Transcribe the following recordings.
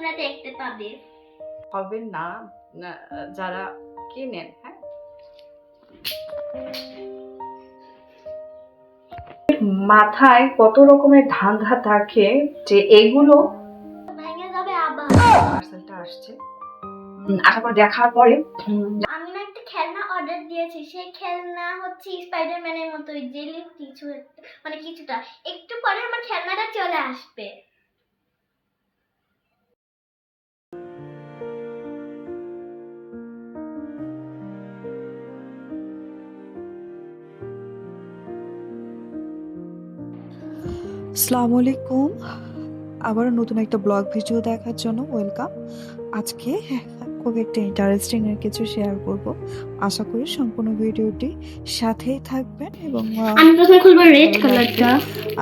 তোমরা দেখতে পাবে। হবে না যারা কিনেন। হ্যাঁ, মাথায় কত রকমের ধাঁধা থাকে যে এগুলো ভেঙে যাবে আবার। পার্সেলটা আসছে, আসার পর দেখার পরে আমি না একটা খেলনা অর্ডার দিয়েছি, সেই খেলনা হচ্ছে স্পাইডারম্যানের মতোই জেলি কিছু মানে কিছুটা। একটু পরে আমার খেলনাটা চলে আসবে। আসসালামু আলাইকুম, আবারও নতুন একটা ব্লগ ভিডিও দেখার জন্য ওয়েলকাম। আজকে খুব একটা ইন্টারেস্টিং এর কিছু শেয়ার করব, আশা করি সম্পূর্ণ ভিডিওটি সাথেই থাকবেন এবং আমি প্রথমে খুলবো রেড কালারটা।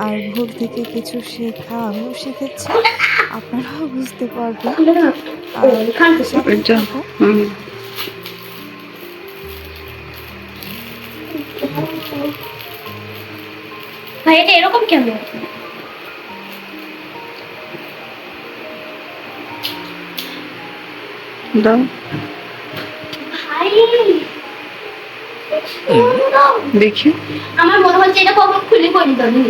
আর ভুল থেকে কিছু শেখা আমিও শিখেছি, আপনারাও বুঝতে পারবেন। ভাই এটা এরকম কেন? দাও ভাই দেখি। আমার মনে হচ্ছে এটা কখন খুলে পড়ি দাদি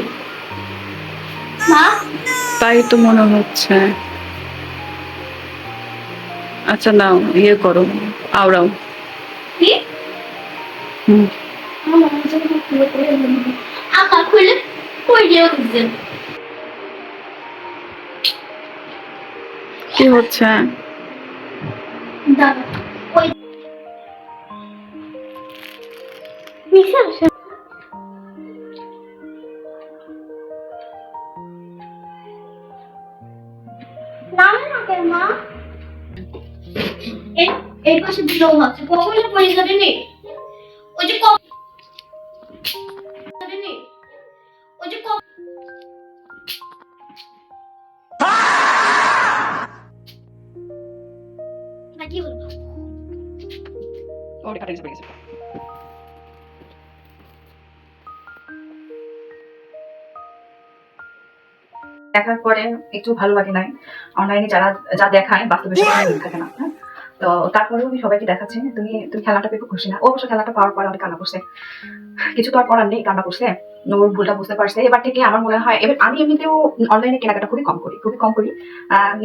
মা। তাই তো মনে হচ্ছে। আচ্ছা নাও, ইয়ে করো, আওড়াও। কি আমার মনে হচ্ছে কখন খুলে পড়ি আবার খুলে পড়িও দিছে। কি হচ্ছে? দাদা ওই বিশাল নামে না কেন মা? এই পাশে দিলেও হচ্ছে কখনো পড়ে যাবে নি। ওই যে যাবে নি, ওই যে না কি বলবো। ওরে কাটা গেছে। দেখার পরে একটু ভালো লাগে নাই। অনলাইনে যারা যা দেখায় বাস্তবে সেটা মিল থাকে না। হ্যাঁ, তো তারপরেও আমি সবাইকে দেখাচ্ছি তুমি খেলাটা পেয়ে খুব খুশি না। ও অবশ্য খেলাটা পাওয়ার পর অনেক কান্না করছে, কিছু তো আর করার নেই, কান্না করছে, ওর ভুলটা বুঝতে পারছে। এবার থেকে আমার মনে হয়, এবার আমি এমনিতেও অনলাইনে কেনাকাটা খুবই কম করি।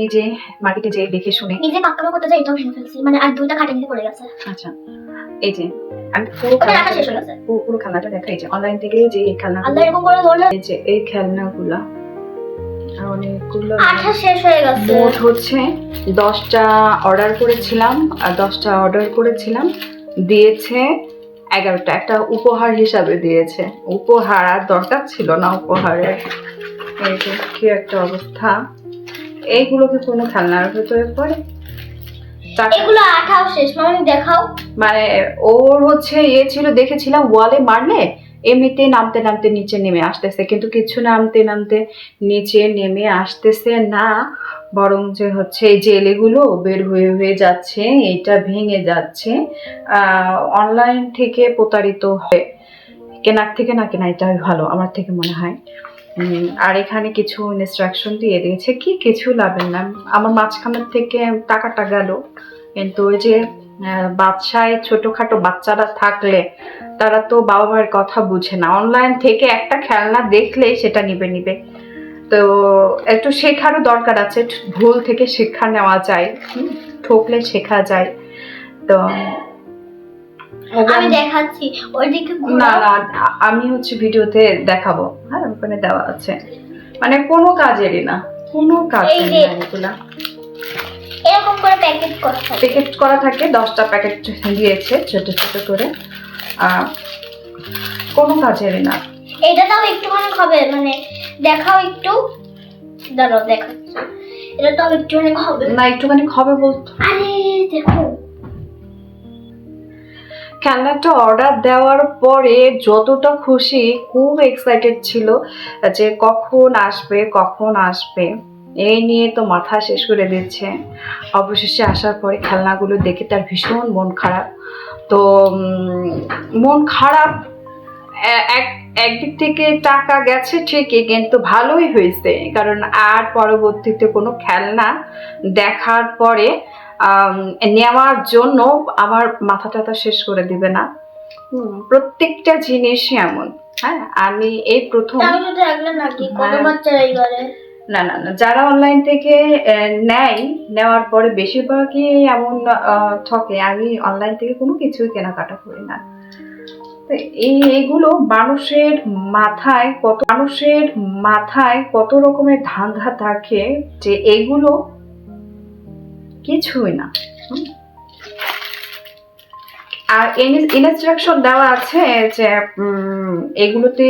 নিজে মার্কেটে যেয়ে দেখে শুনে নিজে পাক্কামো করতে যাই এটাও ভেঙে ফেলছি, মানে আর দুইটা খাটে নিতে পড়ে গেছে। আচ্ছা, এই যে আমি পুরো রাখা শেষ হয়ে গেছে। পুরো খেলনাটা দেখাই যে অনলাইন থেকে যে এই খেলনা, আল্লাহ এরকম করে ধরলে এই যে এই খেলনাগুলা অনেকগুলো আঠা শেষ হয়ে গেছে। মোট হচ্ছে 10টা অর্ডার করেছিলাম, আর 10টা অর্ডার করেছিলাম, দিয়েছে 11টা। একটা উপহার হিসাবে দিয়েছে। উপহার আর দরকার ছিল না উপহারের। এই যে কি একটা অবস্থা। এইগুলো কি কোনো খেলনার ভেতরে পড়ে? এগুলো আঠাও শেষ, মামনি দেখাও। মানে ওর হচ্ছে ইয়ে ছিল, দেখেছিলাম ওয়ালে মারলে এমনিতে নামতে নামতে নিচে নেমে আসতেছে, কিন্তু কিছু নামতে নামতে নিচে নেমে আসতেছে না, বরং যে হচ্ছে এই জেলেগুলো বের হয়ে যাচ্ছে, এইটা ভেঙে যাচ্ছে। অনলাইন থেকে প্রতারিত হয়ে কেনার থেকে না কেনা এটাই ভালো আমার থেকে মনে হয়। আর এখানে কিছু ইনস্ট্রাকশন দিয়ে দিয়েছে, কি কিছু লাভের না। আমার মাঝখানের থেকে টাকাটা গেল, কিন্তু ওই যে বাচ্চায় ছোটখাটো বাচ্চারা থাকলে তারা তো বাবা মায়ের কথা বুঝে না। অনলাইন থেকে একটা খেলনা দেখলে সেটা নিবে। তো একটু শেখারও দরকার আছে, ভুল থেকে শিক্ষা নেওয়া যায়, ঠকলে শেখা যায়। তো আমি দেখাচ্ছি ওইদিকে না আমি হচ্ছে ভিডিওতে দেখাবো। হ্যাঁ, ওখানে দেওয়া আছে, মানে কোনো কাজেরই না, কোনো কাজের না এগুলা। এরকম করে প্যাকেট করা থাকে 10টা প্যাকেট দিয়েছে ছোট ছোট করে, কোনো কাজেরই না। এটা তাও একটুখানি হবে, মানে দেখাও একটু, দাঁড়াও দেখাচ্ছি। এটা তাও একটুখানি হবে না, একটুখানি হবে বলতো। আরে দেখো, খেলনাটা অর্ডার দেওয়ার পরে যতটা খুশি, খুব এক্সাইটেড ছিল যে কখন আসবে এই নিয়ে তো মাথা শেষ করে দিচ্ছে। অবশেষে আসার পরে খেলনাগুলো দেখে তার ভীষণ মন খারাপ। তো মন খারাপ এক একদিক থেকে টাকা গেছে ঠিকই, কিন্তু ভালোই হয়েছে, কারণ আর পরবর্তীতে কোনো খেলনা দেখার পরে নেওয়ার জন্য আমার মাথা টাথা শেষ করে দিবে না। প্রত্যেকটা জিনিসই এমন। হ্যাঁ, আমি এই প্রথম। আমি শুধু একলা নাকি কত হ্যাঁ। বাচ্চারাই করে। না না না, যারা অনলাইন থেকে নেওয়ার পরে বেশিরভাগই এমন ঠকে। আমি অনলাইন থেকে কোনো কিছুই কেনাকাটা করি না। তো এইগুলো মানুষের কত রকমের ধান্দা থাকে যে এগুলো কিছুই না। আর ইনস্ট্রাকশন দেওয়া আছে যে এগুলোতে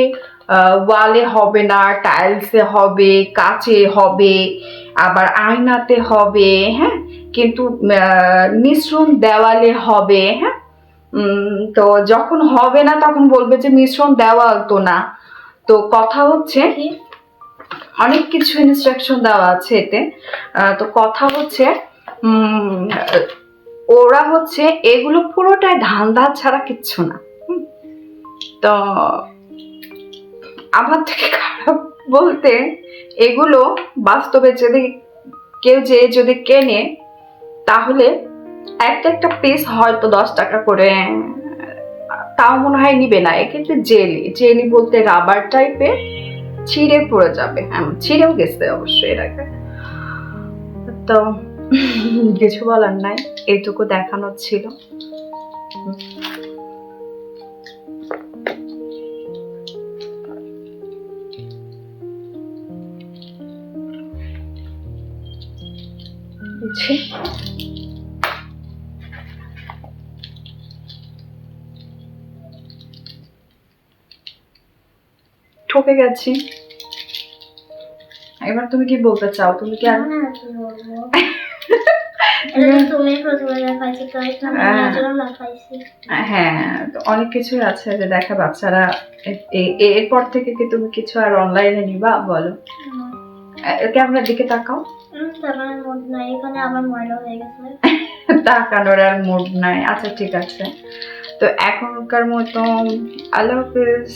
ওয়ালে হবে না, টাইলসে হবে, কাচে হবে, আবার আয়নাতে হবে। হ্যাঁ, কিন্তু মিশ্রণ দেওয়ালে হবে। হ্যাঁ, তো যখন হবে না তখন বলবে যে মিশ্রণ দেওয়াল তো না। তো কথা হচ্ছে অনেক কিছু ইনস্ট্রাকশন দেওয়া আছে এতে। তো কথা হচ্ছে ওরা হচ্ছে এগুলো পুরোটাই ধান্দা ছাড়া কিচ্ছু না। তো আমার থেকে খারাপ বলতে, এগুলো বাস্তবে যদি কেনে তাহলে একটা পিস হয়তো 10 টাকা করে, তাও মনে হয় নিবে না। কিন্তু জেলি বলতে রাবার টাইপের ছিঁড়ে পড়ে যাবে, ছিঁড়েও গেছে অবশ্যই এর আগে। তো কিছু বলার নাই, এইটুকু দেখানোর ছিল। ঠকে গেছি। এবার তুমি কি বলতে চাও? তুমি কি আর না, কি বলবো? এটা তো তুমি প্রথমে দেখাইছো, তো এটা আমি নিজেও দেখাইছি। হ্যাঁ, তো অনেক কিছু আছে যে দেখা বাচ্চারা। এরপর থেকে কি তুমি কিছু আর অনলাইনে নিবা বলো? ক্যামেরার দিকে তাকাও। তারপরে মুড নাই, এখানে আবার ময়লা হয়ে গেছে। তাকানোর আর মুড নাই। আচ্ছা ঠিক আছে, তো এখনকার মতো আল্লাহ হাফেজ।